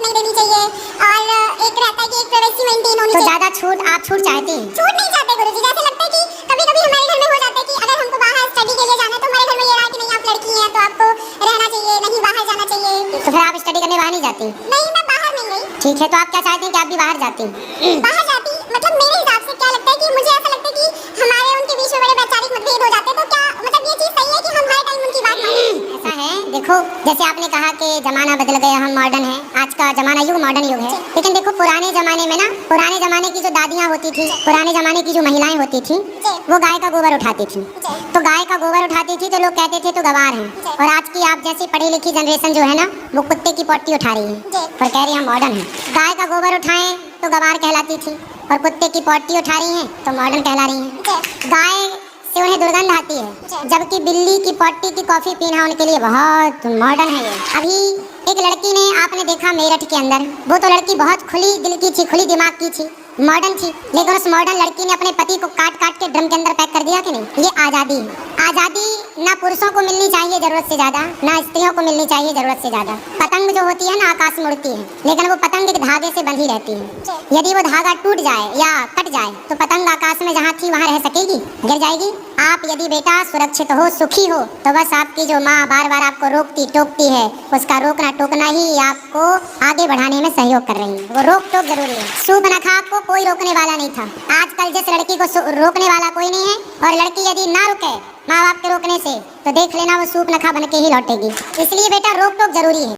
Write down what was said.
नहीं देनी चाहिए और एक रहता है कि एक प्राइवेसी मेंटेन होनी तो चाहिए। ज्यादा छूट आप छूट चाहती हैं? छूट नहीं चाहते गुरुजी, जैसे लगता है कि कभी-कभी हमारे घर में हो जाता है कि अगर हमको बाहर स्टडी के लिए जाना है तो हमारे घर में ये रहा कि नहीं आप लड़की हैं तो आपको रहना चाहिए, नहीं बाहर जाना चाहिए। तो फिर आप स्टडी करने बाहर नहीं जाती? नहीं, मैं बाहर नहीं गई। ठीक है, तो आप क्या चाहती हैं कि आप भी बाहर जाती? बाहर जाती मतलब मेरे हिसाब से क्या लगता है कि मुझे ऐसा लगता है कि हमारे उनके बीच में बड़े वैचारिक मतभेद हो जाते हैं, तो क्या मतलब ये चीज सही है कि हम हर टाइम उनकी बात मानें? ऐसा है, देखो जैसे आपने कहा कि जमाना बदल गया, हम मॉडर्न हैं, आज का जमाना युग मॉडर्न युग है, लेकिन देखो पुराने जमाने में ना, पुराने जमाने की जो दादियाँ होती थी, पुराने जमाने की जो महिलाएं होती थी, वो गाय का गोबर उठाती थी। तो गाय का गोबर उठाती थी तो लोग कहते थे तो गवार हैं, और आज की आप जैसी पढ़ी लिखी जनरेशन जो है ना, वो कुत्ते की पट्टी उठा रही है और कह रही है हम मॉडर्न है। गाय का गोबर उठाएं तो गवार कहलाती थी, और कुत्ते की पट्टी उठा रही हैं तो मॉडर्न कहला रही हैं। गाय से उन्हें दुर्गंध आती है, जबकि बिल्ली की पट्टी की कॉफी पीना उनके लिए बहुत मॉडर्न है। ये अभी एक लड़की ने, आपने देखा मेरठ के अंदर, वो तो लड़की बहुत खुली दिल की थी, खुली दिमाग की थी, मॉडर्न थी, लेकिन उस मॉडर्न लड़की ने अपने पति को काट काट के ड्रम के अंदर पैक कर दिया कि नहीं? ये आज़ादी है। आज़ादी ना पुरुषों को मिलनी चाहिए जरूरत से ज़्यादा, ना स्त्रियों को मिलनी चाहिए जरूरत से ज़्यादा। पतंग जो होती है ना आकाश में उड़ती है, लेकिन वो पतंग एक धागे से बंधी रहती है। यदि वो धागा टूट जाए या कट जाए तो पतंग आकाश में जहाँ थी वहाँ रह सकेगी? गिर जाएगी। आप यदि बेटा सुरक्षित हो, सुखी हो, तो बस आपकी जो माँ बार बार आपको रोकती टोकती है, उसका रोकना टोकना ही आपको आगे बढ़ाने में सहयोग कर रही है। वो रोक टोक जरूरी है। सूर्पनखा को कोई रोकने वाला नहीं था। आजकल जिस लड़की को रोकने वाला कोई नहीं है, और लड़की यदि ना रुके माँ बाप के रोकने से, तो देख लेना वो सूर्पनखा बन के ही लौटेगी। इसलिए बेटा रोक टोक जरूरी है।